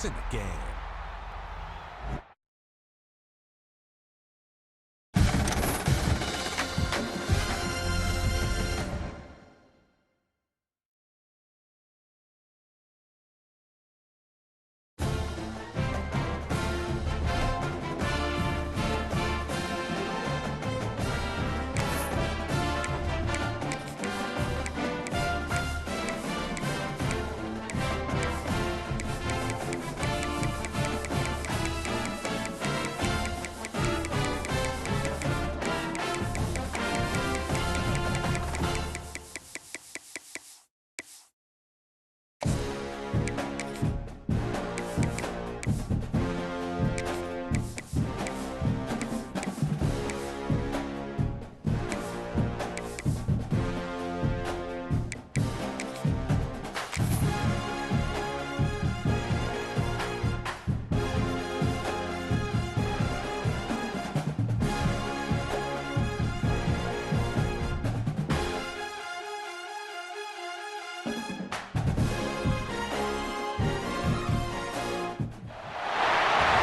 points in the game.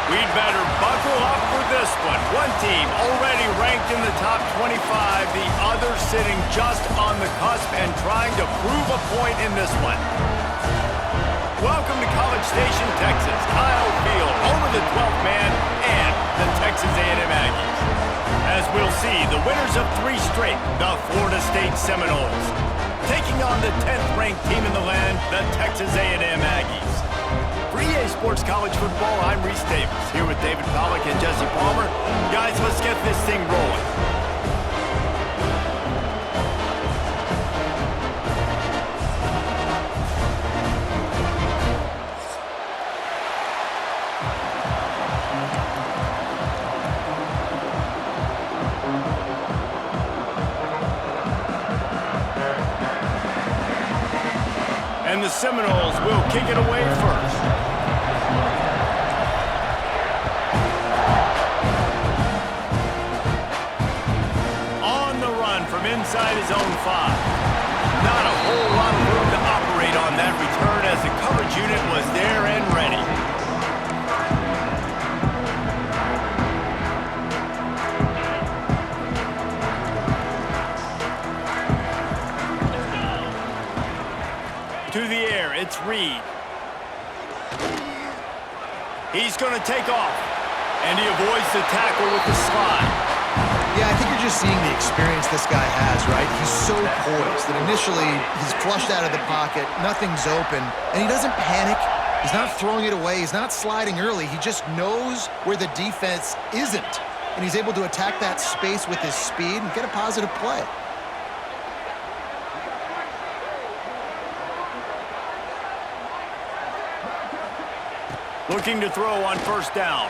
We'd better buckle up for this one. One team already ranked in the top 25, the other sitting just on the cusp and trying to prove a point in this one. Welcome to College Station, Texas. Kyle Field over the 12th man and the Texas A&M Aggies. As we'll see, the winners of 3 straight, the Florida State Seminoles, taking on the 10th ranked team in the land, the Texas A&M Aggies. For EA Sports College Football, I'm Reese Davis, here with David Pollack and Jesse Palmer. Guys, let's get this thing rolling. And the Seminoles will kick it away first. On the run from inside his own 5. Not a whole lot of room to operate on that return as the coverage unit was there and ready. To the air, it's Reed. He's going to take off, and he avoids the tackle with the slide. Yeah, I think you're just seeing the experience this guy has, right? He's so poised that initially he's flushed out of the pocket, nothing's open, and he doesn't panic. He's not throwing it away. He's not sliding early. He just knows where the defense isn't, and he's able to attack that space with his speed and get a positive play. Looking to throw on first down.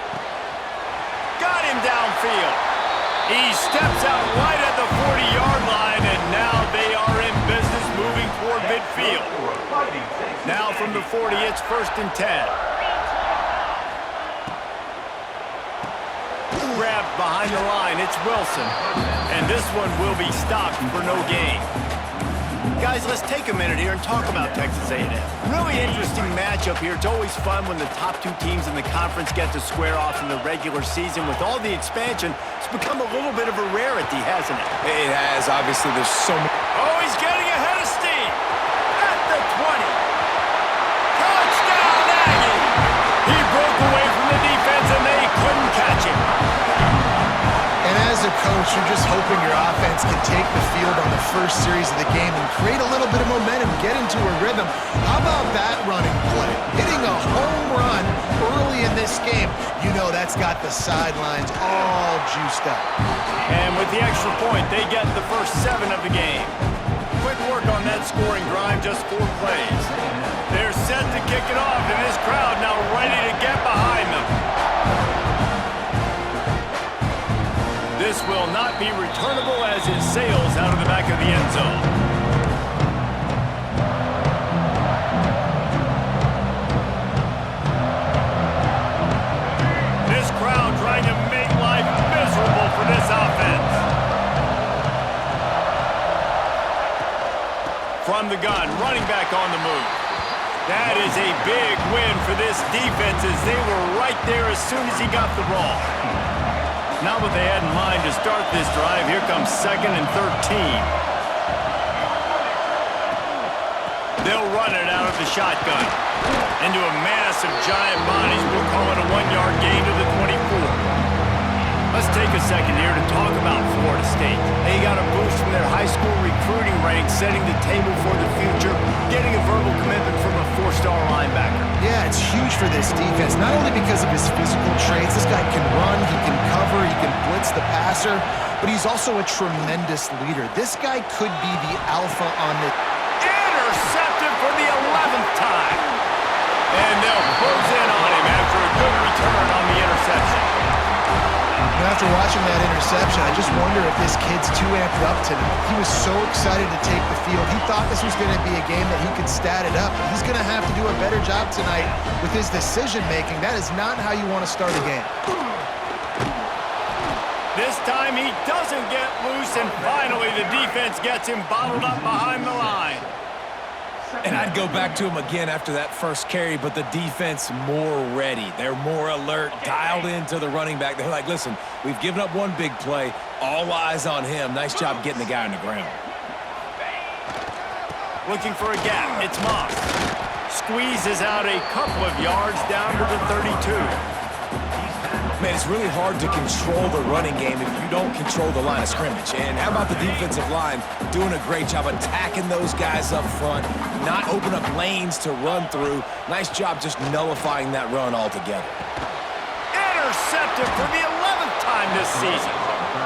Got him downfield. He steps out right at the 40-yard line, and now they are in business moving toward midfield. Now from the 40, it's 1st and 10. Grabbed behind the line, it's Wilson. And this one will be stopped for no gain. Guys, let's take a minute here and talk about Texas A&M. Really interesting matchup here. It's always fun when the top 2 teams in the conference get to square off in the regular season. With all the expansion, it's become a little bit of a rarity, hasn't it? It has. Obviously, there's so many. Oh, he's getting ahead of steam at the 20. Touchdown, Aggie! He broke away from the defense, and they couldn't catch him. And as a coach, you're just hoping your offense can take the field on the first series of the game and create a little bit of momentum, get into a rhythm. How about that running play? Hitting a home run early in this game. You know that's got the sidelines all juiced up. And with the extra point, they get the first 7 of the game. Quick work on that scoring drive, just 4 plays. They're set to kick it off, and this crowd now ready to get behind them. This will not be returnable as it sails out of the back of the end zone. This crowd trying to make life miserable for this offense. From the gun, running back on the move. That is a big win for this defense as they were right there as soon as he got the ball. Not what they had in mind to start this drive. Here comes 2nd and 13. They'll run it out of the shotgun. Into a mass of giant bodies. We'll call it a 1-yard gain to the 24. Let's take a second here to talk about Florida State. They got a boost from their high school recruiting ranks, setting the table for the future, getting a verbal commitment from a 4-star linebacker. Yeah, it's huge for this defense, not only because of his physical traits. This guy can run, he can cover, he can blitz the passer, but he's also a tremendous leader. This guy could be the alpha on the... Intercepted for the 11th time. And they'll close in on him after a good return on the interception. After watching that interception, I just wonder if this kid's too amped up tonight. He was so excited to take the field. He thought this was going to be a game that he could stat it up. He's going to have to do a better job tonight with his decision-making. That is not how you want to start a game. This time he doesn't get loose, and finally the defense gets him bottled up behind the line. And I'd go back to him again after that first carry, but the defense more ready. They're more alert, dialed into the running back. They're like, listen, we've given up one big play. All eyes on him. Nice job getting the guy on the ground. Looking for a gap. It's Moss. Squeezes out a couple of yards down to the 32. Man, it's really hard to control the running game if you don't control the line of scrimmage. And how about the defensive line doing a great job attacking those guys up front, not open up lanes to run through. Nice job just nullifying that run altogether. Intercepted for the 11th time this season.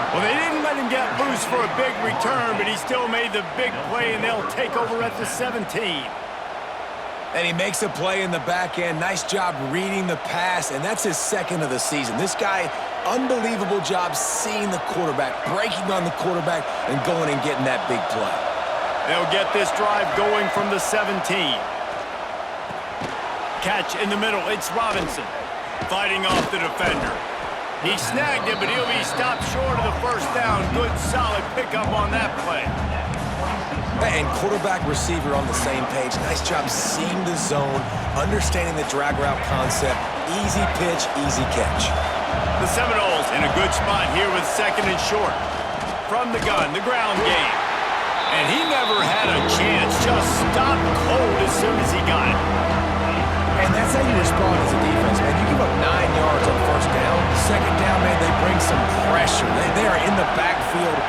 Well, they didn't let him get loose for a big return, but he still made the big play, and they'll take over at the 17. And he makes a play in the back end. Nice job reading the pass, and that's his 2nd of the season. This guy, unbelievable job seeing the quarterback, breaking on the quarterback, and going and getting that big play. They'll get this drive going from the 17. Catch in the middle. It's Robinson fighting off the defender. He snagged it, but he'll be stopped short of the first down. Good, solid pickup on that play. And quarterback receiver on the same page. Nice job seeing the zone, understanding the drag route concept. Easy pitch, easy catch. The Seminoles in a good spot here with 2nd and short. From the gun, the ground game. And he never had a chance. Just stopped cold as soon as he got it. And that's how you respond as a defense, man. You give up 9 yards on first down. 2nd down, man, they bring some pressure. They are in the backfield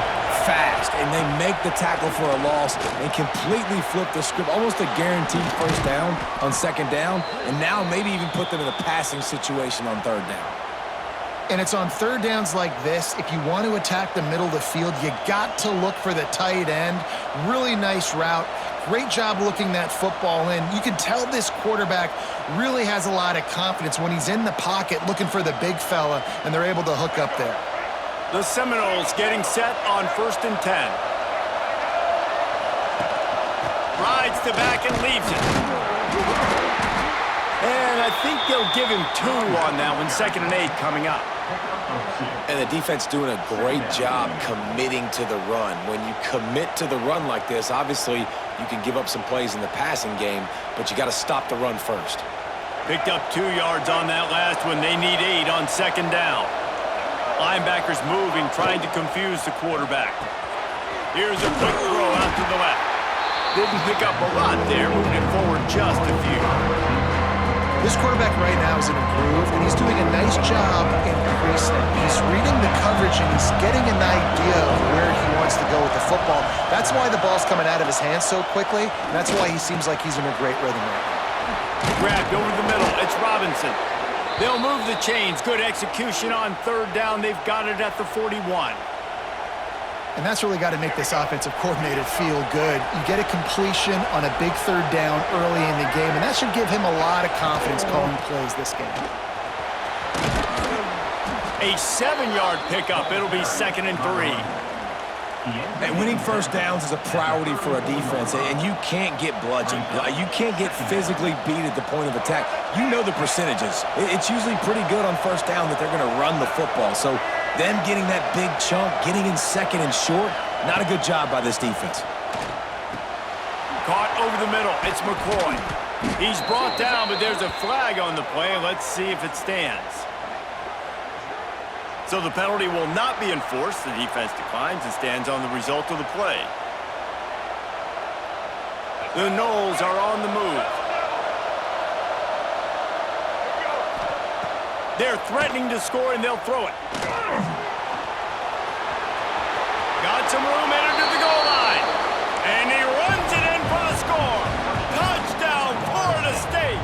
fast, and they make the tackle for a loss and completely flip the script. Almost a guaranteed first down on 2nd down, and now maybe even put them in a passing situation on 3rd down. And it's on 3rd downs like this, if you want to attack the middle of the field, you got to look for the tight end. Really nice route. Great job looking that football in. You can tell this quarterback really has a lot of confidence when he's in the pocket looking for the big fella, and they're able to hook up there. The Seminoles getting set on 1st and 10. Rides the back and leaves it. And I think they'll give him 2 on that one. 2nd and 8 coming up. And the defense doing a great job committing to the run. When you commit to the run like this, obviously you can give up some plays in the passing game, but you got to stop the run first. Picked up 2 yards on that last one. They need 8 on 2nd down. Linebackers moving, trying to confuse the quarterback. Here's a quick throw out to the left. Didn't pick up a lot there, moving it forward just a few. This quarterback right now is in a groove, and he's doing a nice job in pre-snap. He's reading the coverage, and he's getting an idea of where he wants to go with the football. That's why the ball's coming out of his hands so quickly, and that's why he seems like he's in a great rhythm right now. Grabbed over the middle. It's Robinson. They'll move the chains. Good execution on 3rd down. They've got it at the 41. And that's really got to make this offensive coordinator feel good. You get a completion on a big 3rd down early in the game, and that should give him a lot of confidence calling plays this game. A 7-yard pickup. It'll be 2nd and 3. And winning first downs is a priority for a defense, and you can't get bludgeoned. You can't get physically beat at the point of attack. You know the percentages. It's usually pretty good on first down that they're going to run the football. So them getting that big chunk, getting in 2nd and short, not a good job by this defense. Caught over the middle. It's McCoy. He's brought down, but there's a flag on the play. Let's see if it stands. So the penalty will not be enforced. The defense declines and stands on the result of the play. The Noles are on the move. They're threatening to score, and they'll throw it. Got some room, headed to the goal line. And he runs it in for the score. Touchdown, Florida State.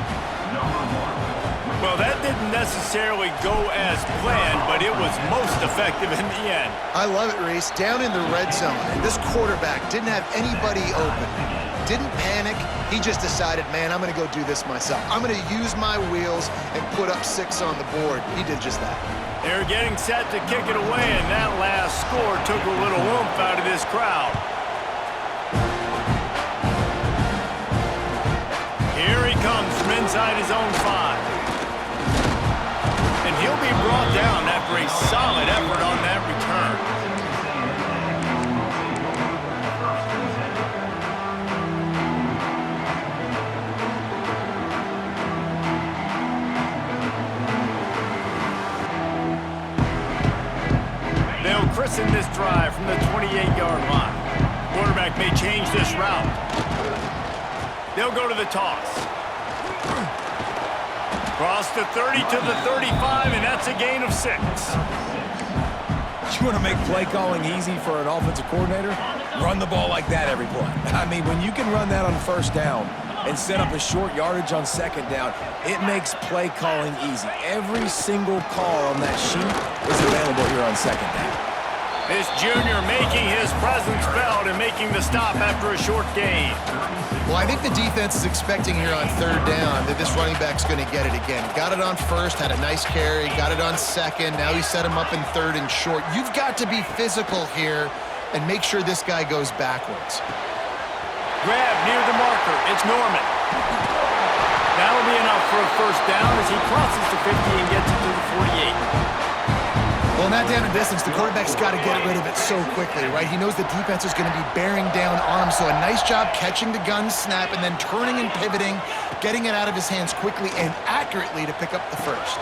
Well, that didn't necessarily go as planned, but it was most effective in the end. I love it, Reese. Down in the red zone, and this quarterback didn't have anybody open. Didn't panic. He just decided, man, I'm going to go do this myself. I'm going to use my wheels and put up 6 on the board. He did just that. They're getting set to kick it away, and that last score took a little oomph out of this crowd. Here he comes from inside his own 5. And he'll be brought down after a solid effort on that return. They'll christen this drive from the 28-yard line. Quarterback may change this route. They'll go to the toss. Cross the 30 to the 35, and that's a gain of 6. You want to make play calling easy for an offensive coordinator? Run the ball like that every play. I mean, when you can run that on first down and set up a short yardage on second down, it makes play calling easy. Every single call on that sheet is available here on second down. This junior making his presence felt and making the stop after a short gain. Well, I think the defense is expecting here on 3rd down that this running back's going to get it again. Got it on 1st, had a nice carry, got it on 2nd. Now he set him up in 3rd and short. You've got to be physical here and make sure this guy goes backwards. Grab near the marker. It's Norman. That'll be enough for a 1st down as he crosses the 50 and gets it to the 48. Well, in that down and distance, the quarterback's got to get rid of it so quickly, right? He knows the defense is going to be bearing down on him, so a nice job catching the gun snap and then turning and pivoting, getting it out of his hands quickly and accurately to pick up the 1st.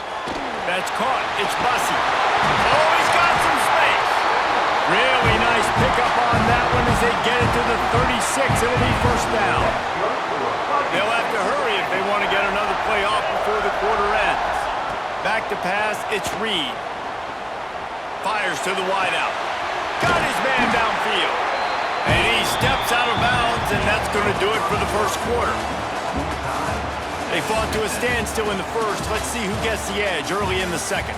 That's caught. It's Bussy. Oh, he's got some space. Really nice pickup on that one as they get it to the 36. It'll be 1st down. They'll have to hurry if they want to get another play off before the quarter ends. Back to pass, it's Reed. Fires to the wideout. Got his man downfield. And he steps out of bounds, and that's going to do it for the 1st quarter. They fought to a standstill in the 1st. Let's see who gets the edge early in the 2nd.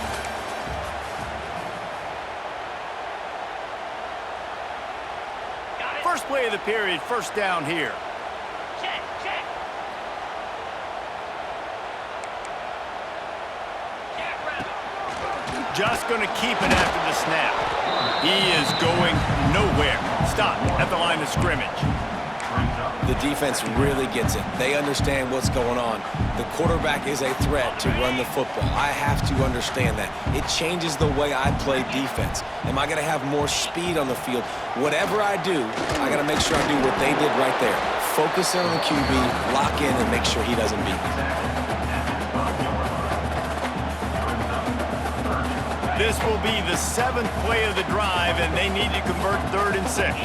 First play of the period, 1st down here. Just going to keep it after the snap. He is going nowhere. Stop at the line of scrimmage. The defense really gets it. They understand what's going on. The quarterback is a threat to run the football. I have to understand that. It changes the way I play defense. Am I going to have more speed on the field? Whatever I do, I got to make sure I do what they did right there. Focus in on the QB, lock in, and make sure he doesn't beat me. This will be the 7th play of the drive, and they need to convert 3rd and 6.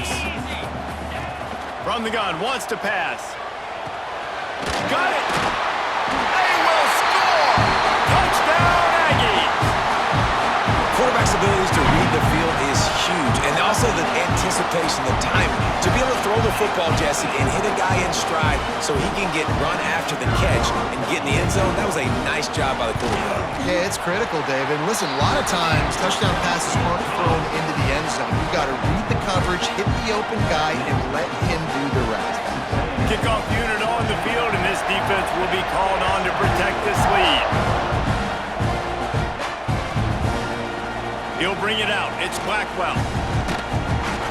From the gun, wants to pass. Got it! They will score! Touchdown, Aggies! Quarterback's abilities to read the field is huge, and also the anticipation, the timing. To be able to throw the football, Jesse, and hit a guy in stride so he can get run after the catch and get in the end zone, that was a nice job by the quarterback. Yeah, it's critical, David. Listen, a lot of times touchdown passes aren't thrown into the end zone. You've got to read the coverage, hit the open guy, and let him do the rest. Kickoff unit on the field, and this defense will be called on to protect this lead. He'll bring it out. It's Blackwell.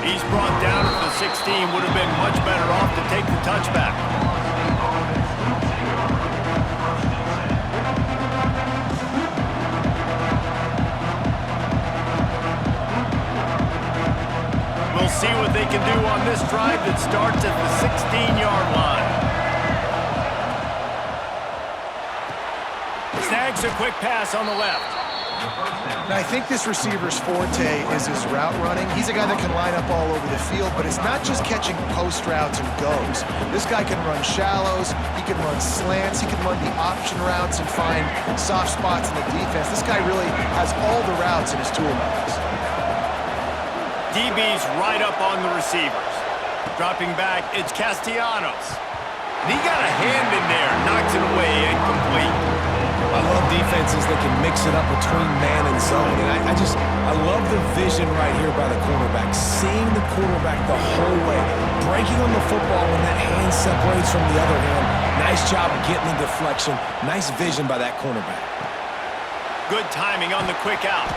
He's brought down at the 16. Would have been much better off to take the touchback. We'll see what they can do on this drive that starts at the 16-yard line. Fakes a quick pass on the left. Now, I think this receiver's forte is his route running. He's a guy that can line up all over the field, but it's not just catching post routes and goes. This guy can run shallows, he can run slants, he can run the option routes and find soft spots in the defense. This guy really has all the routes in his toolbox. DB's right up on the receivers. Dropping back, it's Castellanos. And he got a hand in there, knocks it away, incomplete. I love defenses that can mix it up between man and zone. And I love the vision right here by the cornerback. Seeing the quarterback the whole way. Breaking on the football when that hand separates from the other hand. Nice job getting the deflection. Nice vision by that cornerback. Good timing on the quick out.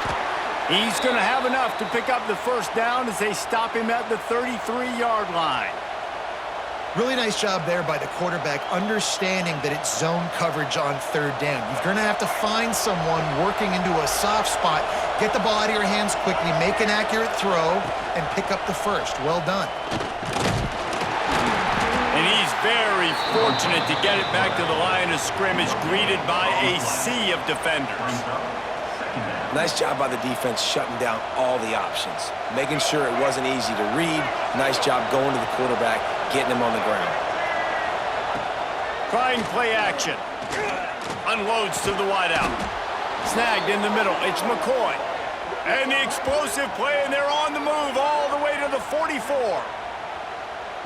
He's going to have enough to pick up the first down as they stop him at the 33-yard line. Really nice job there by the quarterback, understanding that it's zone coverage on third down. You're going to have to find someone working into a soft spot, get the ball out of your hands quickly, make an accurate throw, and pick up the first. Well done. And he's very fortunate to get it back to the line of scrimmage, greeted by a sea of defenders. Nice job by the defense shutting down all the options. Making sure it wasn't easy to read. Nice job going to the quarterback, getting him on the ground. Trying play action. Unloads to the wideout. Snagged in the middle. It's McCoy. And the explosive play, and they're on the move all the way to the 44.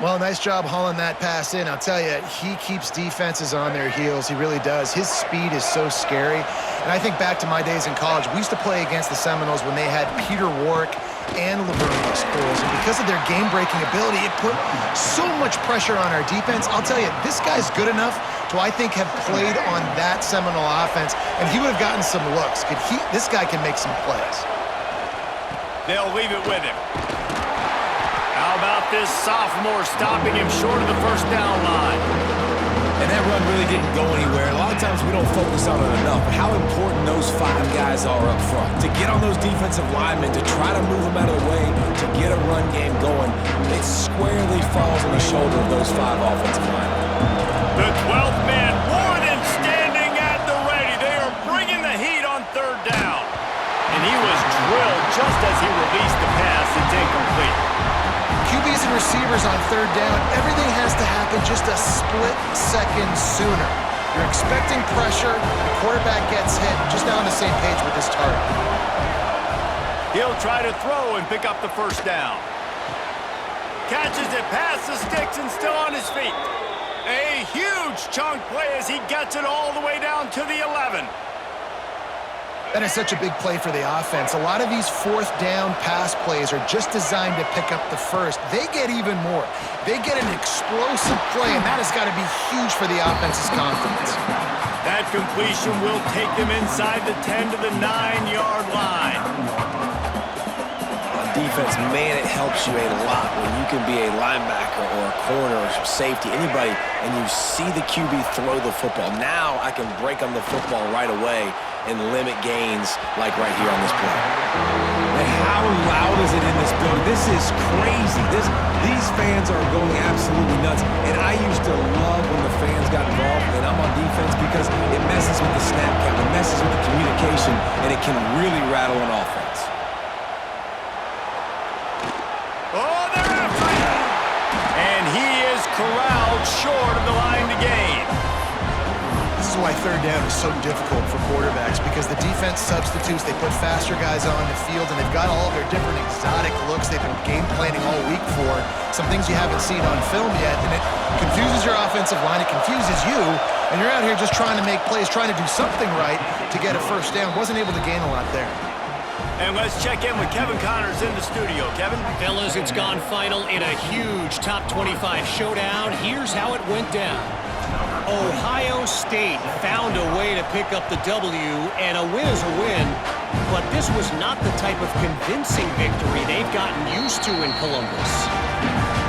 Well, nice job hauling that pass in. I'll tell you, he keeps defenses on their heels. He really does. His speed is so scary. And I think back to my days in college. We used to play against the Seminoles when they had Peter Warrick and Laverne schools. And because of their game-breaking ability, it put so much pressure on our defense. I'll tell you, this guy's good enough to, I think, have played on that Seminole offense, and he would have gotten some looks. This guy can make some plays. They'll leave it with him. How about this sophomore stopping him short of the first down line? And that run really didn't go anywhere. A lot of times we don't focus on it enough, but how important those 5 guys are up front. To get on those defensive linemen, to try to move them out of the way, to get a run game going, it squarely falls on the shoulder of those 5 offensive linemen. The 12th man more than standing at the ready. They are bringing the heat on third down. And he was drilled just as he released the pass. It's incomplete. QBs and receivers on third down, everything has to happen just a split second sooner. You're expecting pressure, the quarterback gets hit, just not on the same page with his target. He'll try to throw and pick up the first down. Catches it past the sticks and still on his feet. A huge chunk play as he gets it all the way down to the 11. That is such a big play for the offense. A lot of these fourth down pass plays are just designed to pick up the first. They get even more. They get an explosive play, and that has got to be huge for the offense's confidence. That completion will take them inside the 10 to the 9-yard line. On defense, man, it helps you a lot when you can be a linebacker or a corner or safety, anybody, and you see the QB throw the football. Now I can break on the football right away and limit gains like right here on this play. And how loud is it in this building? This is crazy. These fans are going absolutely nuts. And I used to love when the fans got involved, and I'm on defense because it messes with the snap count, it messes with the communication, and it can really rattle an offense. Oh, they're after him! And he is corralled short of the line to gain. This is why third down is so difficult for quarterbacks, because the defense substitutes, they put faster guys on the field, and they've got all of their different exotic looks they've been game planning all week for, some things you haven't seen on film yet, and it confuses your offensive line, it confuses you, and you're out here just trying to make plays, trying to do something right to get a first down. Wasn't able to gain a lot there. And let's check in with Kevin Connors in the studio. Kevin? Fellas, it's gone final in a huge top 25 showdown. Here's how it went down. Ohio State found a way to pick up the W, and a win is a win, but this was not the type of convincing victory they've gotten used to in Columbus.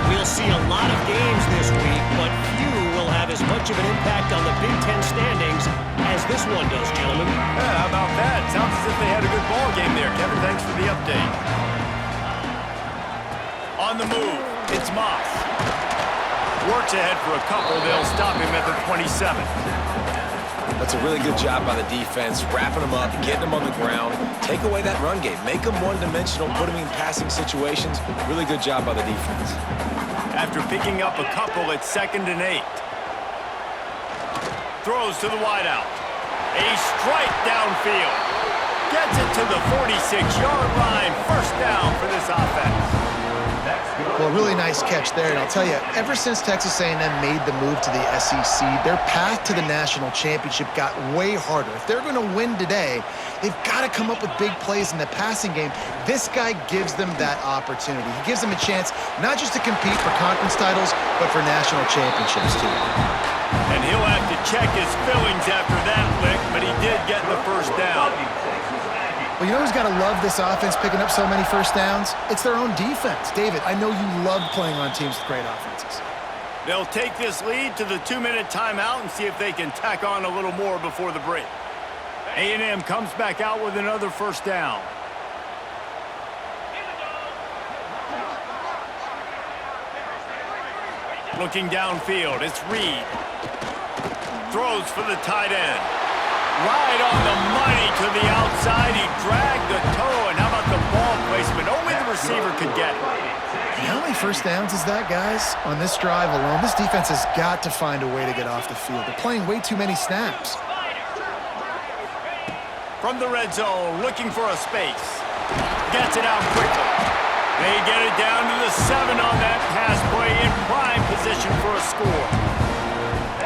We'll see a lot of games this week, but few will have as much of an impact on the Big Ten standings as this one does, gentlemen. Yeah, how about that? Sounds as if they had a good ball game there, Kevin. Thanks for the update. On the move, it's Moss. Works ahead for a couple. They'll stop him at the 27. That's a really good job by the defense, wrapping them up, getting them on the ground, take away that run game, make them one-dimensional, put them in passing situations. Really good job by the defense. After picking up a couple, it's 2nd and 8. Throws to the wideout. A strike downfield. Gets it to the 46-yard line. First down for this offense. Well, really nice catch there, and I'll tell you, ever since Texas A&M made the move to the SEC, their path to the national championship got way harder. If they're going to win today, they've got to come up with big plays in the passing game. This guy gives them that opportunity. He gives them a chance not just to compete for conference titles, but for national championships, too. And he'll have to check his fillings after that lick, but he did get the first down. Well, you know who's got to love this offense picking up so many first downs? It's their own defense. David, I know you love playing on teams with great offenses. They'll take this lead to the 2-minute timeout and see if they can tack on a little more before the break. A&M comes back out with another first down. Looking downfield, it's Reed. Throws for the tight end. Right on the money to the outside. He dragged the toe, and how about the ball placement? Only the receiver could get it. How many first downs is that, guys? On this drive alone, this defense has got to find a way to get off the field. They're playing way too many snaps. From the red zone, looking for a space. Gets it out quickly. They get it down to the 7 on that pass play, in prime position for a score.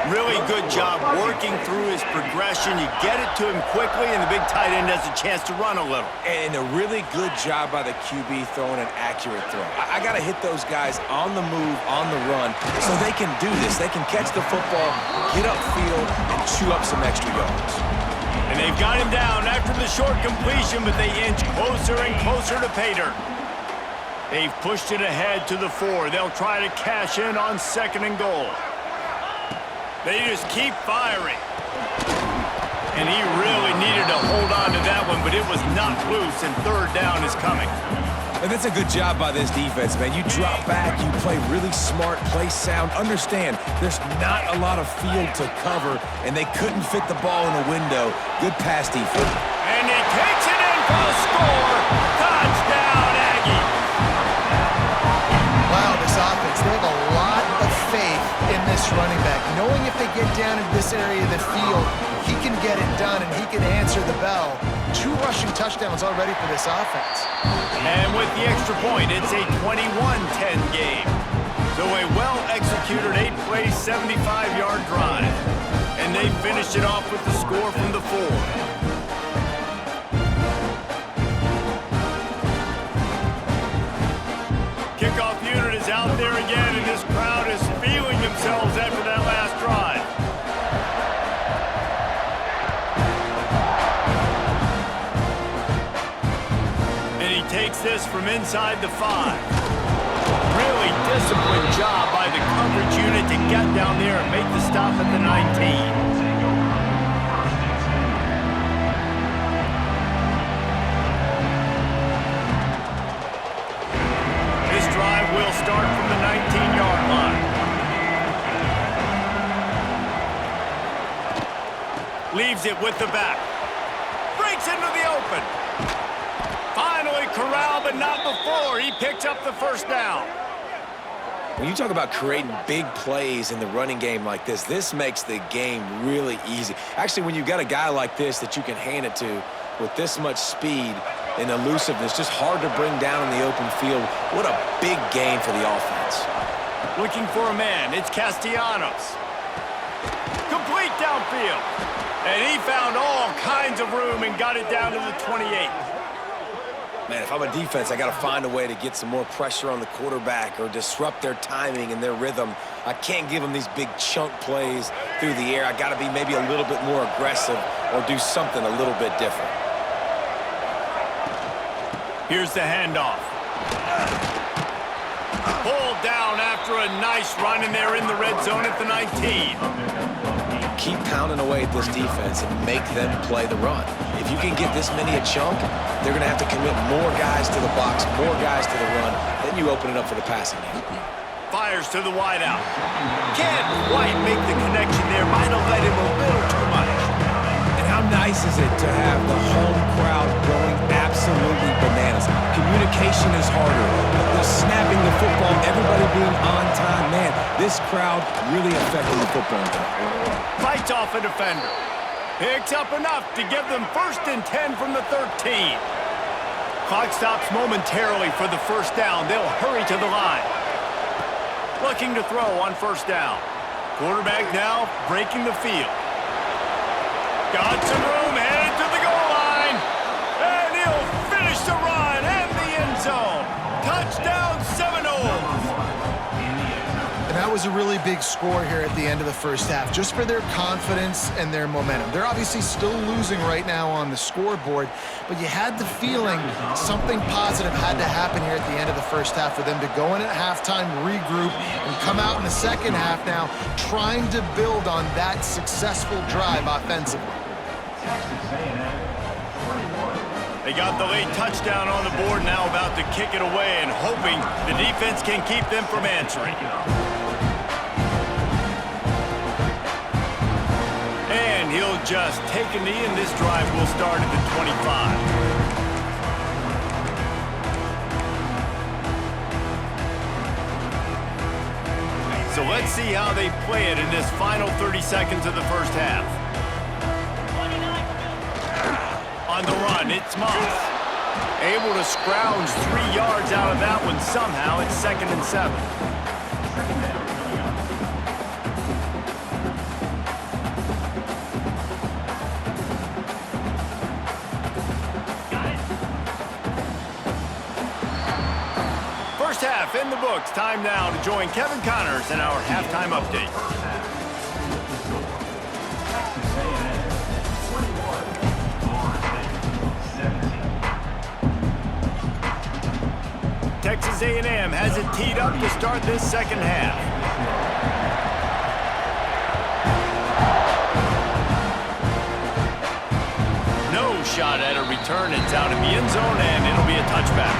Really good job working through his progression. You get it to him quickly, and the big tight end has a chance to run a little. And a really good job by the QB throwing an accurate throw. I got to hit those guys on the move, on the run, so they can do this. They can catch the football, get upfield, and chew up some extra yards. And they've got him down after the short completion, but they inch closer and closer to pay dirt. They've pushed it ahead to the 4. They'll try to cash in on 2nd and goal. They just keep firing. And he really needed to hold on to that one, but it was not loose, and 3rd down is coming. And that's a good job by this defense, man. You drop back, you play really smart, play sound. Understand, there's not a lot of field to cover, and they couldn't fit the ball in a window. Good pass defense. And he takes it in for the score. Touchdown, Aggie. Wow, this offense, they have a lot of faith in this running back, knowing if they get down into this area of the field, he can get it done and he can answer the bell. 2 rushing touchdowns already for this offense. And with the extra point, it's a 21-10 game. So a well-executed 8-play, 75-yard drive. And they finished it off with the score from the 4. Kickoff unit is out there again, and this crowd is feeling themselves after that last drive. And he takes this from inside the 5. Really disciplined job by the coverage unit to get down there and make the stop at the 19. Will start from the 19-yard line. Leaves it with the back. Breaks into the open. Finally corralled, but not before. He picks up the first down. When you talk about creating big plays in the running game like this makes the game really easy. Actually, when you've got a guy like this that you can hand it to with this much speed and elusiveness, just hard to bring down in the open field. What a big game for the offense. Looking for a man, it's Castellanos. Complete downfield. And he found all kinds of room and got it down to the 28. Man, if I'm a defense, I got to find a way to get some more pressure on the quarterback or disrupt their timing and their rhythm. I can't give them these big chunk plays through the air. I got to be maybe a little bit more aggressive or do something a little bit different. Here's the handoff. Pulled down after a nice run, and they're in the red zone at the 19. Keep pounding away at this defense and make them play the run. If you can get this many a chunk, they're going to have to commit more guys to the box, more guys to the run. Then you open it up for the passing game. Fires to the wideout. Can't quite make the connection there. Might have let him a little too much. how nice is it to have the home crowd going absolutely bananas? Communication is harder. The snapping the football, everybody being on time. Man, this crowd really affecting the football game. Fights off a defender. Picks up enough to give them 1st and 10 from the 13. Clock stops momentarily for the first down. They'll hurry to the line. Looking to throw on 1st down. Quarterback now breaking the field. Got some room, headed to the goal line. And he'll finish the run and the end zone. Touchdown, Seminoles. And that was a really big score here at the end of the first half, just for their confidence and their momentum. They're obviously still losing right now on the scoreboard, but you had the feeling something positive had to happen here at the end of the first half for them to go in at halftime, regroup, and come out in the second half now trying to build on that successful drive offensively. They got the late touchdown on the board, now about to kick it away and hoping the defense can keep them from answering. And he'll just take a knee, and this drive will start at the 25. So let's see how they play it in this final 30 seconds of the first half. On the run, it's Moss. Able to scrounge 3 yards out of that one somehow. It's 2nd and 7. First half in the books. Time now to join Kevin Connors in our halftime update. Texas A&M has it teed up to start this second half. No shot at a return. It's out in the end zone, and it'll be a touchback.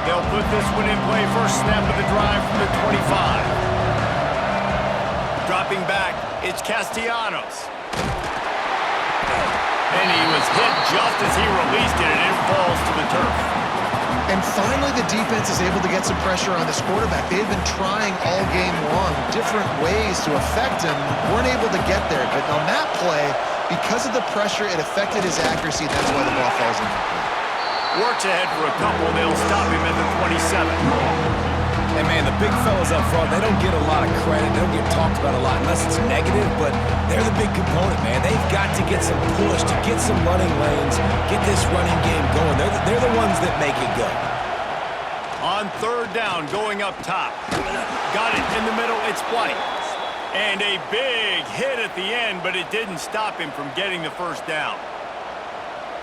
They'll put this one in play. First snap of the drive from the 25. Dropping back, it's Castellanos. And he was hit just as he released it, and it falls to the turf. And finally, the defense is able to get some pressure on this quarterback. They've been trying all game long different ways to affect him. Weren't able to get there. But on that play, because of the pressure, it affected his accuracy. That's why the ball falls in. Works ahead for a couple. They'll stop him at the 27. And, man, the big fellas up front, they don't get a lot of credit. They don't get talked about a lot unless it's negative, but they're the big component, man. They've got to get some push, to get some running lanes, get this running game going. They're the ones that make it go. On 3rd down, going up top. Got it in the middle. It's White. And a big hit at the end, but it didn't stop him from getting the first down.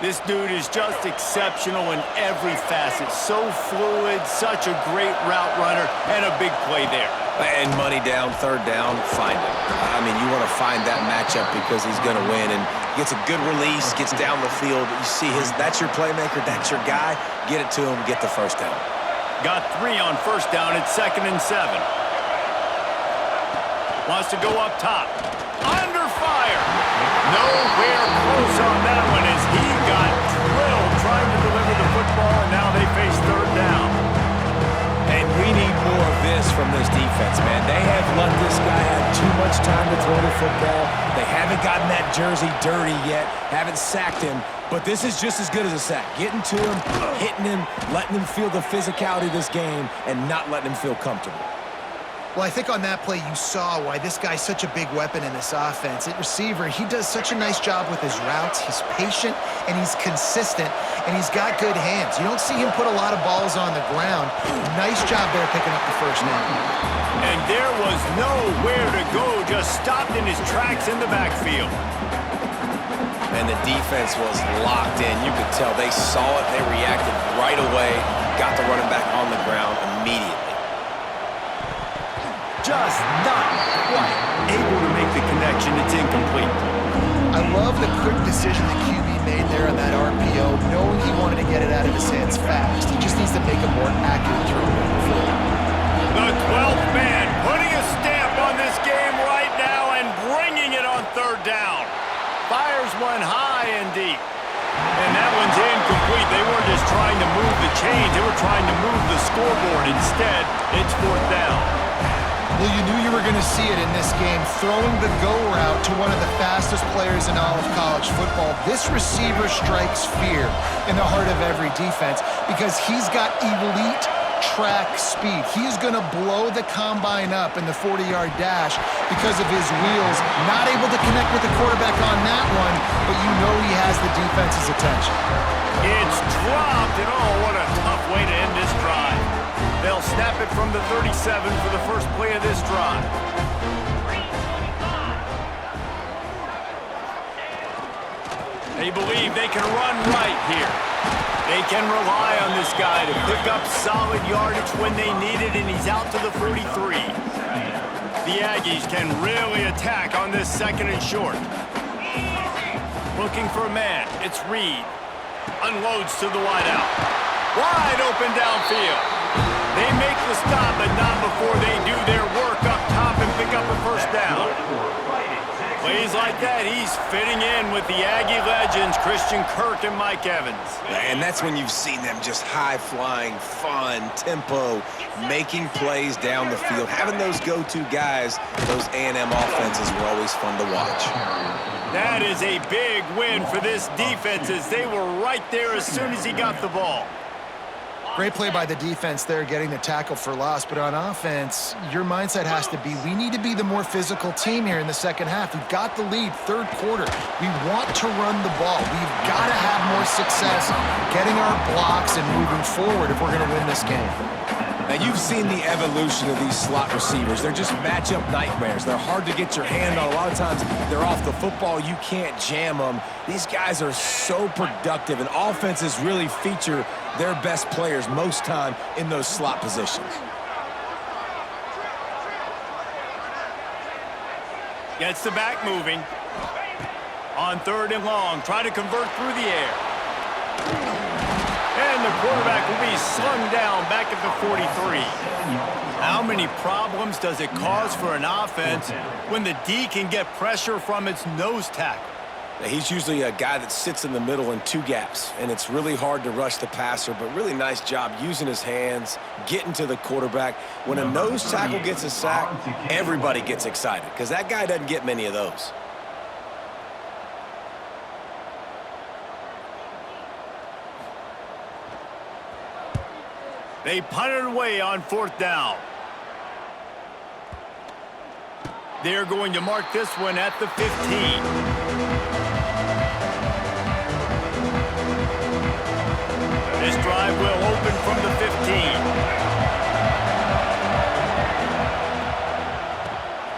This dude is just exceptional in every facet. So fluid, such a great route runner, and a big play there. And money down, 3rd down, find him. I mean, you want to find that matchup because he's going to win. And gets a good release, gets down the field. You see that's your playmaker, that's your guy. Get it to him, get the first down. Got 3 on 1st down. It's 2nd and 7. Wants to go up top. Under fire. Nowhere close on that one as he got drilled trying to deliver the football, and now they face 3rd down. And we need more of this from this defense, man. They have let this guy have too much time to throw the football. They haven't gotten that jersey dirty yet, haven't sacked him, but this is just as good as a sack. Getting to him, hitting him, letting him feel the physicality of this game, and not letting him feel comfortable. Well, I think on that play you saw why this guy's such a big weapon in this offense. At receiver, he does such a nice job with his routes. He's patient, and he's consistent, and he's got good hands. You don't see him put a lot of balls on the ground. Nice job there picking up the first down. And there was nowhere to go, just stopped in his tracks in the backfield. And the defense was locked in. You could tell they saw it, they reacted right away, got the running back on the ground immediately. Just not quite able to make the connection. It's incomplete. I love the quick decision that QB made there on that RPO, knowing he wanted to get it out of his hands fast. He just needs to make a more accurate throw moving forward. The 12th man putting a stamp this game right now and bringing it on third down. Fires one high and deep. And that one's incomplete. They weren't just trying to move the chains. They were trying to move the scoreboard. Instead, it's fourth down. Well, you knew you were going to see it in this game, throwing the go route to one of the fastest players in all of college football. This receiver strikes fear in the heart of every defense because he's got elite track speed. He is going to blow the combine up in the 40-yard dash because of his wheels. Not able to connect with the quarterback on that one, but you know he has the defense's attention. It's dropped, and oh, what a tough way to end this drive. They'll snap it from the 37 for the first play of this drive. They believe they can run right here. They can rely on this guy to pick up solid yardage when they need it, and he's out to the 43. The Aggies can really attack on this second and short. Looking for a man. It's Reed. Unloads to the wideout. Wide open downfield. They make the stop, but not before they do their work up top and pick up a first down. Plays like that, he's fitting in with the Aggie legends, Christian Kirk and Mike Evans. And that's when you've seen them just high-flying, fun, tempo, making plays down the field. Having those go-to guys, those A&M offenses were always fun to watch. That is a big win for this defense as they were right there as soon as he got the ball. Great play by the defense there, getting the tackle for loss. But on offense, your mindset has to be, we need to be the more physical team here in the second half. We've got the lead, third quarter. We want to run the ball. We've got to have more success getting our blocks and moving forward if we're going to win this game. Now, you've seen the evolution of these slot receivers. They're just matchup nightmares. They're hard to get your hand on. A lot of times, they're off the football. You can't jam them. These guys are so productive, and offenses really feature their best players most time in those slot positions. Gets the back moving. On third and long, try to convert through the air. And the quarterback will be slung down back at the 43. How many problems does it cause for an offense when the D can get pressure from its nose tackle? He's usually a guy that sits in the middle in two gaps, and it's really hard to rush the passer, but really nice job using his hands, getting to the quarterback. When a nose tackle gets a sack, everybody gets excited because that guy doesn't get many of those. They punt it away on fourth down. They're going to mark this one at the 15. This drive will open from the 15.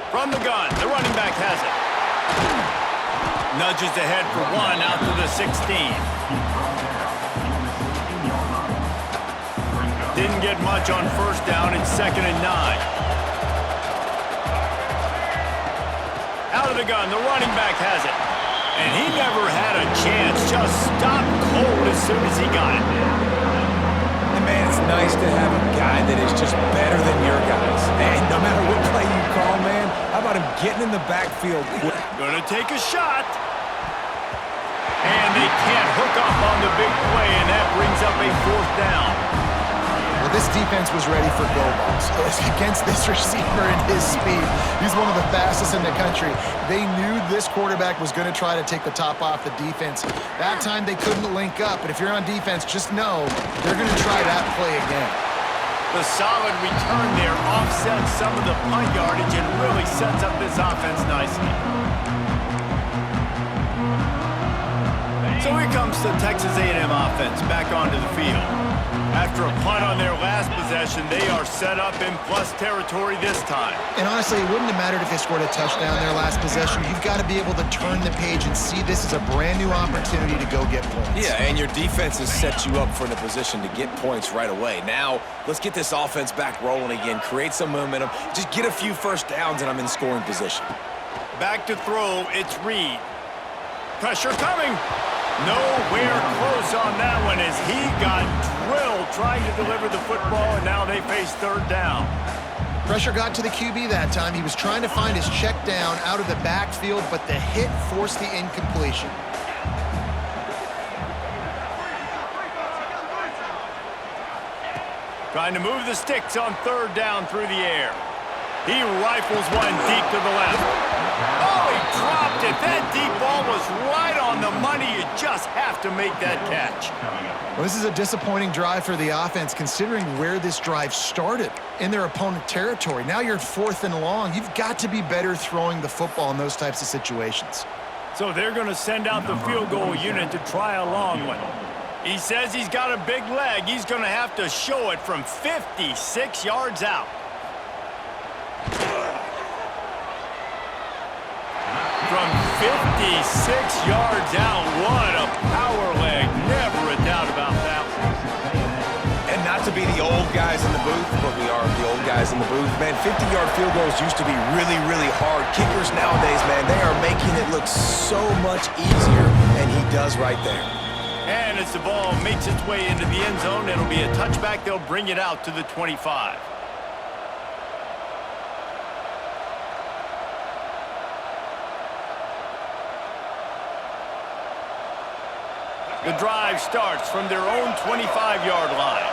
From the gun, the running back has it. Nudges ahead for one out to the 16. Didn't get much on first down. It's 2nd and 9. Out of the gun, the running back has it. And he never had a chance, just stopped cold as soon as he got it. And man, it's nice to have a guy that is just better than your guys. And no matter what play you call, man, how about him getting in the backfield quick? Gonna take a shot. And they can't hook up on the big play, and that brings up a fourth down. Well, this defense was ready for go balls against this receiver and his speed. He's one of the fastest in the country. They knew this quarterback was going to try to take the top off the defense. That time they couldn't link up, but if you're on defense, just know they're going to try that play again. The solid return there offsets some of the punt yardage and really sets up this offense nicely. So here comes the Texas A&M offense back onto the field. After a punt on their last possession, they are set up in plus territory this time. And honestly, it wouldn't have mattered if they scored a touchdown their last possession. You've got to be able to turn the page and see this as a brand new opportunity to go get points. Yeah, and your defense has set you up for the position to get points right away. Now, let's get this offense back rolling again, create some momentum, just get a few first downs, and I'm in scoring position. Back to throw, it's Reed. Pressure coming. Nowhere close on that one as he got drilled trying to deliver the football, and now they face third down. Pressure got to the QB that time. He was trying to find his check down out of the backfield, but the hit forced the incompletion. Trying to move the sticks on third down through the air. He rifles one deep to the left. Oh, he dropped it. That deep ball was right on the money. You just have to make that catch. Well, this is a disappointing drive for the offense, considering where this drive started, in their opponent territory. Now you're at 4th and long. You've got to be better throwing the football in those types of situations. So they're going to send out the field goal unit to try a long one. He says he's got a big leg. He's going to have to show it from 56 yards out. From 56 yards out, what a power leg. Never a doubt about that one. And not to be the old guys in the booth, but we are the old guys in the booth. Man, 50-yard field goals used to be really, really hard. Kickers nowadays, man, they are making it look so much easier, and he does right there. And as the ball makes its way into the end zone, it'll be a touchback. They'll bring it out to the 25. The drive starts from their own 25-yard line.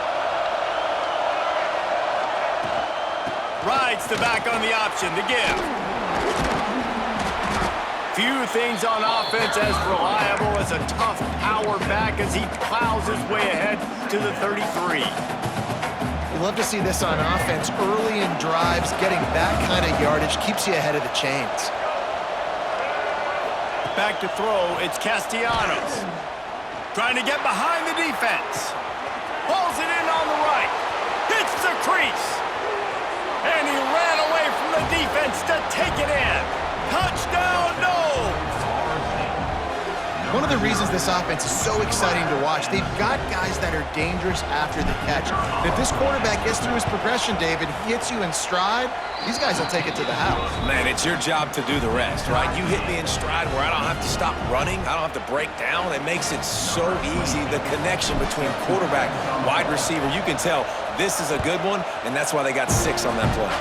Rides the back on the option, the give. Few things on offense as reliable as a tough power back as he plows his way ahead to the 33. You love to see this on offense. Early in drives, getting that kind of yardage keeps you ahead of the chains. Back to throw, it's Castellanos. Trying to get behind the defense. Pulls it in on the right. Hits the crease. And he ran away from the defense to take it in. Touchdown, no! One of the reasons this offense is so exciting to watch, they've got guys that are dangerous after the catch. And if this quarterback gets through his progression, David, hits you in stride, these guys will take it to the house. Man, it's your job to do the rest, right? You hit me in stride where I don't have to stop running. I don't have to break down. It makes it so easy. The connection between quarterback, wide receiver, you can tell this is a good one, and that's why they got 6 on that play.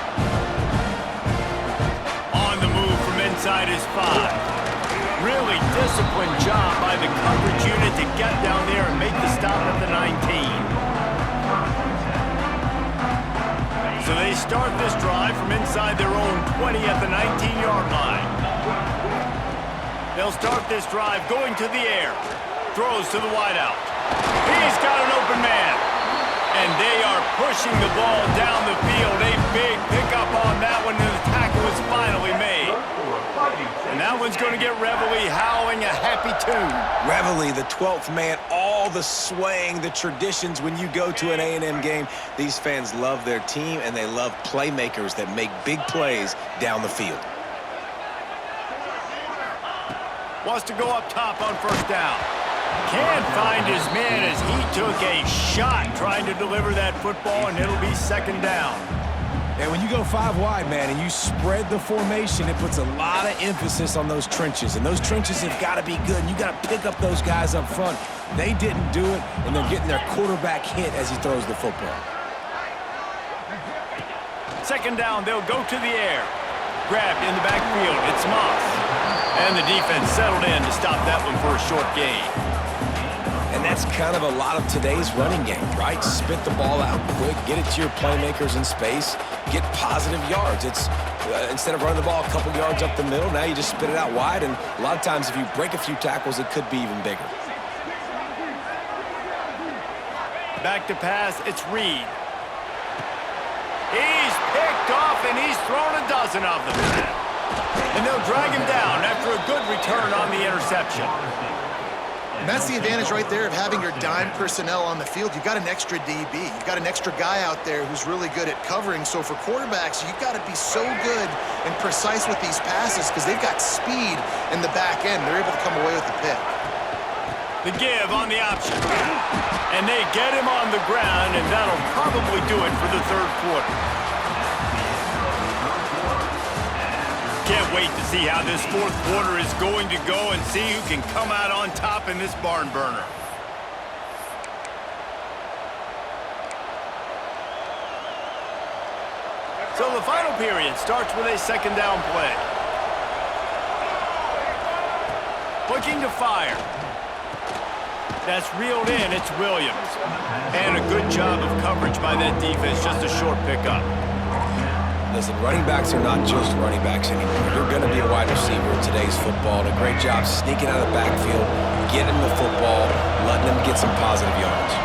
On the move from inside his 5. Really disciplined job by the coverage unit to get down there and make the stop at the 19. So they start this drive from inside their own 20 at the 19-yard line. They'll start this drive going to the air. Throws to the wideout. He's got an open man. And they are pushing the ball down the field. A big pickup on that one, and the tackle is finally made. And that one's going to get Reveille howling a happy tune. Reveille, the 12th man, all the swaying, the traditions when you go to an A&M game. These fans love their team, and they love playmakers that make big plays down the field. Wants to go up top on first down. Can't find his man as he took a shot trying to deliver that football, and it'll be second down. And when you go 5 wide, man, and you spread the formation, it puts a lot of emphasis on those trenches. And those trenches have got to be good. And you got to pick up those guys up front. They didn't do it, and they're getting their quarterback hit as he throws the football. Second down, they'll go to the air. Grabbed in the backfield, it's Moss. And the defense settled in to stop that one for a short gain. And that's kind of a lot of today's running game, right? Spit the ball out quick, get it to your playmakers in space, get positive yards. It's instead of running the ball a couple yards up the middle, now you just spit it out wide, and a lot of times if you break a few tackles, it could be even bigger. Back to pass, it's Reed. He's picked off, and he's thrown a dozen of them. And they'll drag him down after a good return on the interception. And that's the advantage right there of having your dime personnel on the field. You've got an extra DB. You've got an extra guy out there who's really good at covering. So for quarterbacks, you've got to be so good and precise with these passes because they've got speed in the back end. They're able to come away with the pick. The give on the option. And they get him on the ground, and that'll probably do it for the third quarter. Can't wait to see how this fourth quarter is going to go and see who can come out on top in this barn burner. So the final period starts with a second down play. Looking to fire. That's reeled in. It's Williams. And a good job of coverage by that defense. Just a short pickup. Listen, running backs are not just running backs anymore. You're going to be a wide receiver in today's football. And a great job sneaking out of the backfield, getting the football, letting them get some positive yards.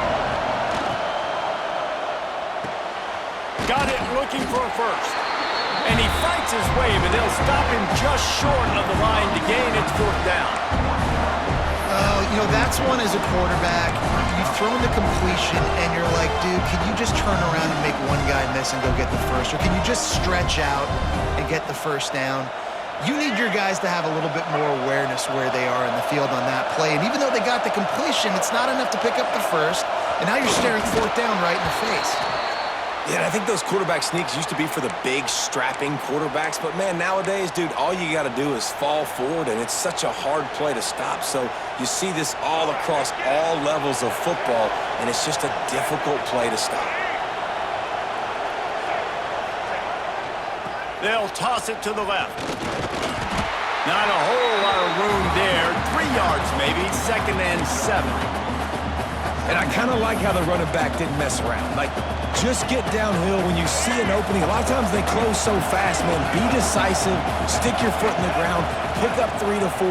Got it, looking for a first. And he fights his way, but they'll stop him just short of the line to gain its fourth down. You know, that's one as a quarterback. You've thrown the completion, and you're like, dude, can you just turn around and make one guy miss and go get the first? Or can you just stretch out and get the first down? You need your guys to have a little bit more awareness where they are in the field on that play. And even though they got the completion, it's not enough to pick up the first. And now you're staring fourth down right in the face. Yeah, and I think those quarterback sneaks used to be for the big, strapping quarterbacks. But, man, nowadays, dude, all you got to do is fall forward, and it's such a hard play to stop. So you see this all across all levels of football, and it's just a difficult play to stop. They'll toss it to the left. Not a whole lot of room there. 3 yards maybe, 2nd and 7. And I kind of like how the running back didn't mess around. Like, just get downhill when you see an opening. A lot of times they close so fast, man. Be decisive, stick your foot in the ground, pick up 3 to 4,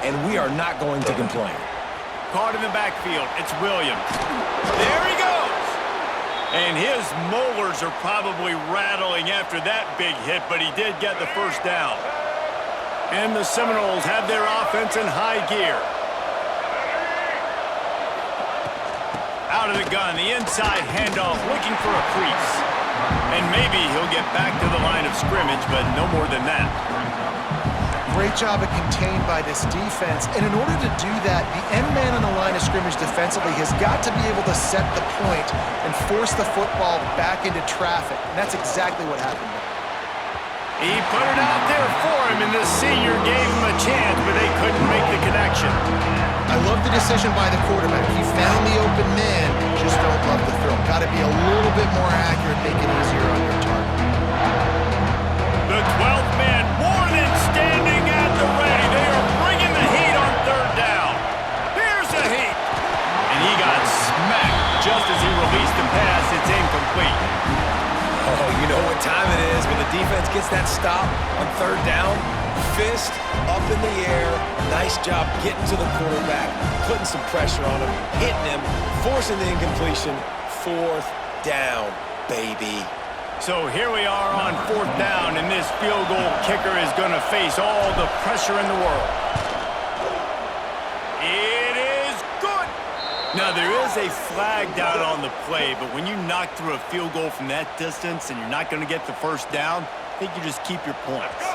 and we are not going to complain. Caught in the backfield. It's Williams. There he goes. And his molars are probably rattling after that big hit, but he did get the first down. And the Seminoles have their offense in high gear. Out of the gun, the inside handoff, looking for a crease. And maybe he'll get back to the line of scrimmage, but no more than that. Great job of contained by this defense. And in order to do that, the end man on the line of scrimmage defensively has got to be able to set the point and force the football back into traffic. And that's exactly what happened there. He put it out there for him, and the senior gave him a chance, but they couldn't make the connection. I love the decision by the quarterback. He found the open man, just don't love the throw. Got to be a little bit more accurate, make it easier on your target. The 12th man more than standing at the ready. They are bringing the heat on 3rd down. Here's a heat. And he got smacked just as he released the pass. It's incomplete. Oh, you know what time it is when the defense gets that stop on 3rd down. Fist up in the air. Nice job getting to the quarterback, putting some pressure on him, hitting him, forcing the incompletion. 4th down, baby. So here we are on 4th down, and this field goal kicker is going to face all the pressure in the world. It is good. Now, there is a flag down on the play, but when you knock through a field goal from that distance and you're not going to get the first down, I think you just keep your points.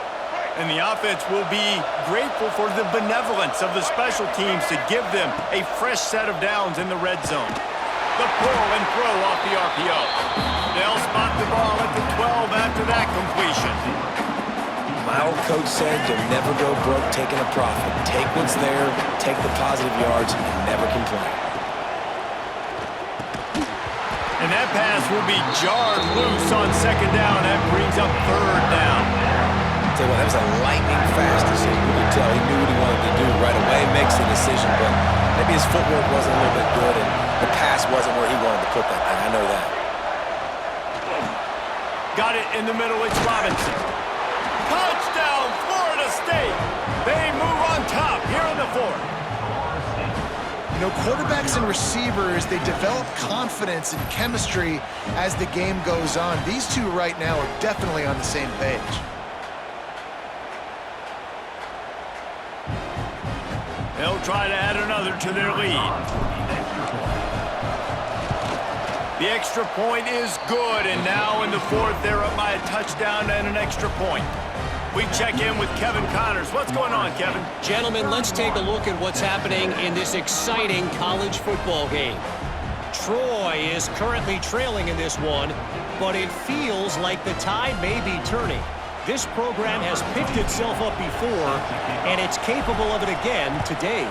And the offense will be grateful for the benevolence of the special teams to give them a fresh set of downs in the red zone. The pull and throw off the RPO. They'll spot the ball at the 12 after that completion. My old coach said you'll never go broke taking a profit. Take what's there, take the positive yards, and never complain. And that pass will be jarred loose on 2nd down. That brings up 3rd down. Tell you what, that was a lightning-fast decision. You could tell he knew what he wanted to do right away, makes the decision, but maybe his footwork wasn't a little bit good, and the pass wasn't where he wanted to put that thing. I know that. Got it in the middle. It's Robinson. Touchdown, Florida State. They move on top here in the 4th. You know, quarterbacks and receivers, they develop confidence and chemistry as the game goes on. These two right now are definitely on the same page. They'll try to add another to their lead. The extra point is good, and now in the 4th, they're up by a touchdown and an extra point. We check in with Kevin Connors. What's going on, Kevin? Gentlemen, let's take a look at what's happening in this exciting college football game. Troy is currently trailing in this one, but it feels like the tide may be turning. This program has picked itself up before, and it's capable of it again today.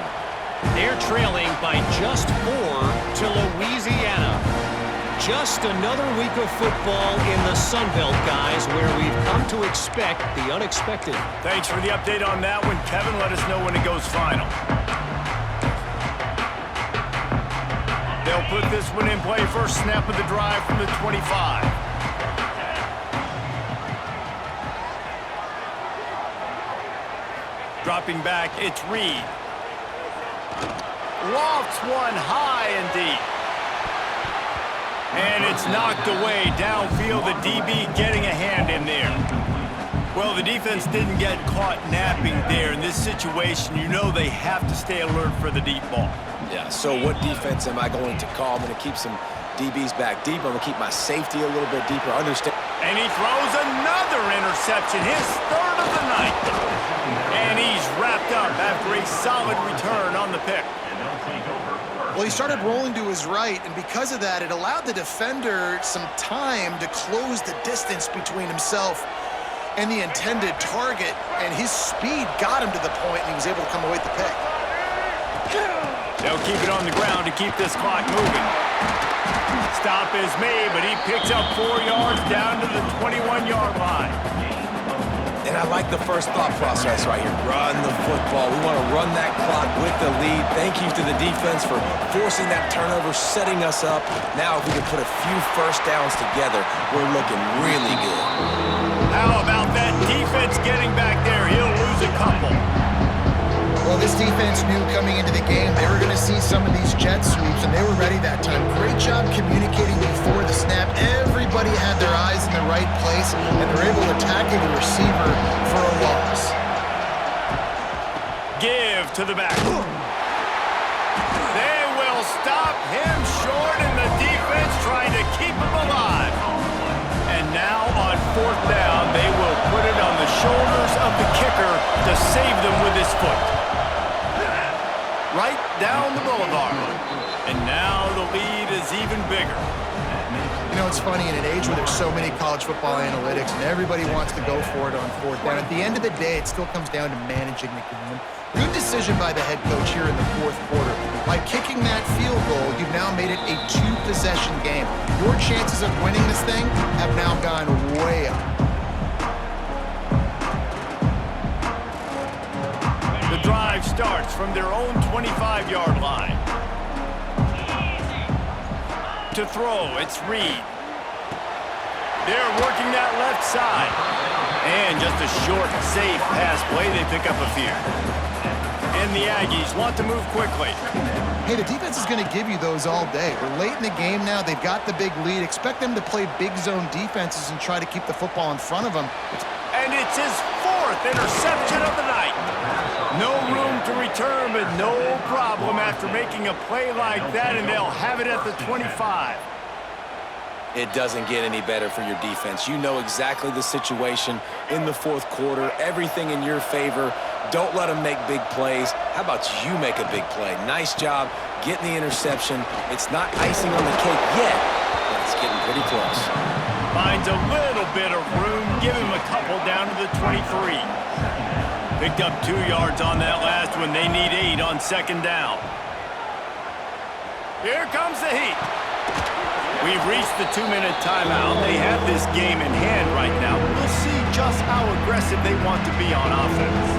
They're trailing by just 4 to Louisiana. Just another week of football in the Sun Belt, guys, where we've come to expect the unexpected. Thanks for the update on that one, Kevin. Let us know when it goes final. They'll put this one in play. First snap of the drive from the 25. Dropping back, it's Reed. Lofts one high and deep. And it's knocked away downfield. The DB getting a hand in there. Well, the defense didn't get caught napping there. In this situation, you know they have to stay alert for the deep ball. Yeah, so what defense am I going to call? I'm going to keep some DBs back deep. I'm going to keep my safety a little bit deeper. Understand. And he throws another interception, his third of the night. And he's wrapped up after a solid return on the pick. Well, he started rolling to his right, and because of that, it allowed the defender some time to close the distance between himself and the intended target, and his speed got him to the point, and he was able to come away with the pick. They'll keep it on the ground to keep this clock moving. Stop is made, but he picks up 4 yards down to the 21-yard line. And I like the first thought process right here. Run the football. We want to run that clock with the lead. Thank you to the defense for forcing that turnover, setting us up. Now if we can put a few first downs together, we're looking really good. How about that defense getting back there? He'll lose a couple. Well, this defense knew coming into the game they were going to see some of these jet sweeps, and they were ready that time. Great job communicating before the snap. Everybody had their eyes in the right place, and they were able to tackle the receiver for a loss. Give to the back. They will stop him short, and the defense trying to keep him alive. And now on fourth down, they will put it on the shoulders of the kicker to save them with his foot. Right down the boulevard. And now the lead is even bigger. You know, it's funny, in an age where there's so many college football analytics and everybody wants to go for it on fourth down, at the end of the day, it still comes down to managing the game. Good decision by the head coach here in the fourth quarter. By kicking that field goal, you've now made it a 2-possession game. Your chances of winning this thing have now gone way up. The drive starts from their own 25-yard line. To throw, it's Reed. They're working that left side. And just a short, safe pass play, they pick up a few. And the Aggies want to move quickly. Hey, the defense is going to give you those all day. We're late in the game now. They've got the big lead. Expect them to play big zone defenses and try to keep the football in front of them. And it's his 4th interception of the night. No room to return, but no problem after making a play like that, and they'll have it at the 25. It doesn't get any better for your defense. You know exactly the situation in the fourth quarter. Everything in your favor. Don't let them make big plays. How about you make a big play? Nice job getting the interception. It's not icing on the cake yet, but it's getting pretty close. Finds a little bit of room. Give him a couple down to the 23. Picked up 2 yards on that last one. They need 8 on second down. Here comes the heat. We've reached the 2-minute timeout. They have this game in hand right now. We'll see just how aggressive they want to be on offense.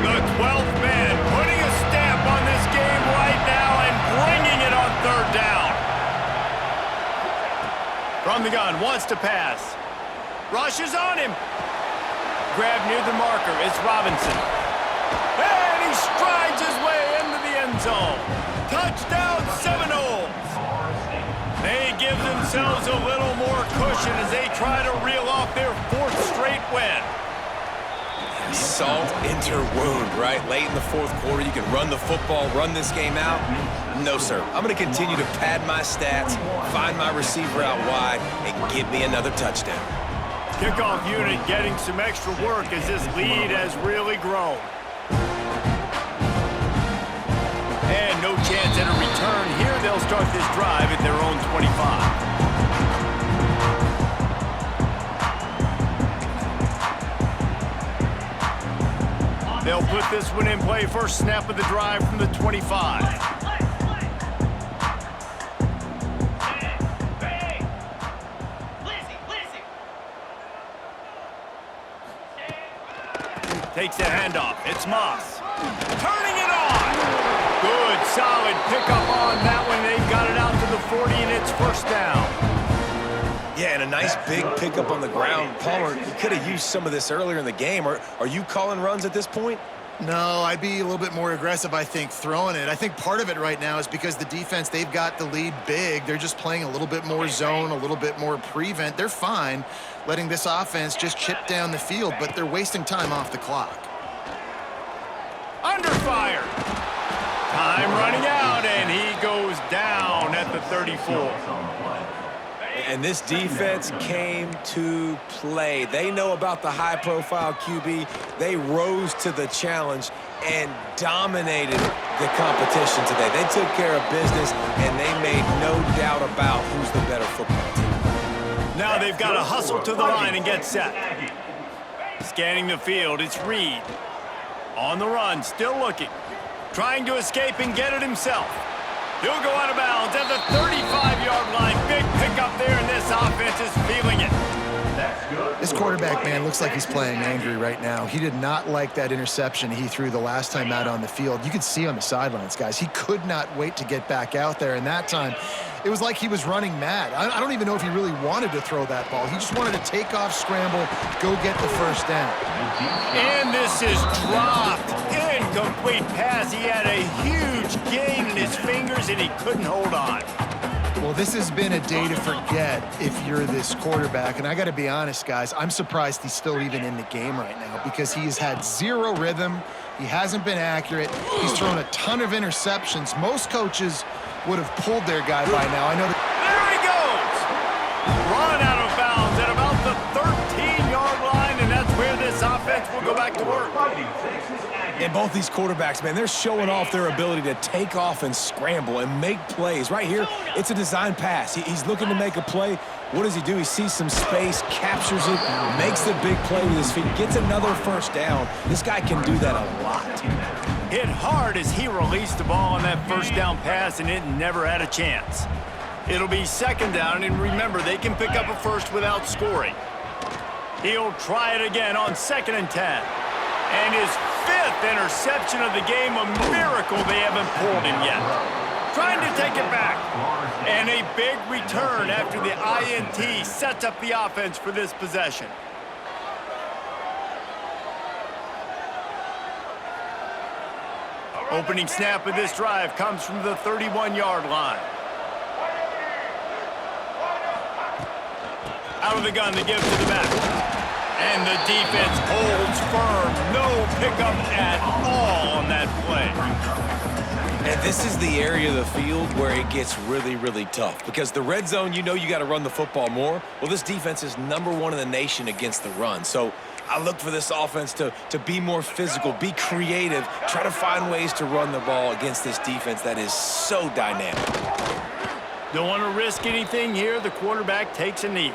The 12th man putting a stamp on this game right now and bringing it on third down. From the gun, wants to pass. Rushes on him. Grab near the marker, it's Robinson. And he strides his way into the end zone. Touchdown, Seminoles. They give themselves a little more cushion as they try to reel off their 4th straight win. Salt into wound, right? Late in the fourth quarter, you can run the football, run this game out. No, sir. I'm going to continue to pad my stats, find my receiver out wide, and give me another touchdown. Kickoff unit getting some extra work as this lead has really grown. And no chance at a return here. They'll start this drive at their own 25. They'll put this one in play. First snap of the drive from the 25. Takes the handoff. It's Moss. Turning it on. Good, solid pickup on that one. They've got it out to the 40, and it's first down. Yeah, and a nice big pickup on the ground. Palmer, you could have used some of this earlier in the game. Are you calling runs at this point? No, I'd be a little bit more aggressive, I think, throwing it. I think part of it right now is because the defense, they've got the lead big. They're just playing a little bit more zone, a little bit more prevent. They're fine letting this offense just chip down the field, but they're wasting time off the clock. Under fire. Time running out, and he goes down at the 34. And this defense came to play. They know about the high-profile QB. They rose to the challenge and dominated the competition today. They took care of business, and they made no doubt about who's the better football team. Now they've got to hustle to the line and get set. Scanning the field, it's Reed. On the run, still looking. Trying to escape and get it himself. He'll go out of bounds at the 35-yard line. Big pickup there, and this offense is feeling it. This quarterback, man, looks like he's playing angry right now. He did not like that interception he threw the last time out on the field. You could see on the sidelines, guys, he could not wait to get back out there, and that time it was like he was running mad. I don't even know if he really wanted to throw that ball. He just wanted to take off, scramble, go get the first down. And this is dropped. Incomplete pass. He had a huge gain in his fingers, and he couldn't hold on. Well, this has been a day to forget if you're this quarterback. And I got to be honest, guys, I'm surprised he's still even in the game right now because he has had zero rhythm. He hasn't been accurate. He's thrown a ton of interceptions. Most coaches would have pulled their guy by now. I know that. There he goes. Run out of bounds at about the 13-yard line, and that's where this offense will go back to work. And both these quarterbacks, man, they're showing off their ability to take off and scramble and make plays. Right here, it's a design pass. He's looking to make a play. What does he do? He sees some space, captures it, makes the big play with his feet, gets another first down. This guy can do that a lot. Hit hard as he released the ball on that first down pass, and it never had a chance. It'll be second down, and remember, they can pick up a first without scoring. He'll try it again on 2nd and 10. And his 5th interception of the game, a miracle they haven't pulled him yet. Trying to take it back. And a big return after the INT sets up the offense for this possession. Opening snap of this drive comes from the 31-yard line. Out of the gun to give to the back. And the defense holds firm. No pickup at all on that play. And this is the area of the field where it gets really, really tough. Because the red zone, you know you got to run the football more. Well, this defense is #1 in the nation against the run. So I look for this offense to be more physical, be creative, try to find ways to run the ball against this defense that is so dynamic. Don't want to risk anything here. The quarterback takes a knee.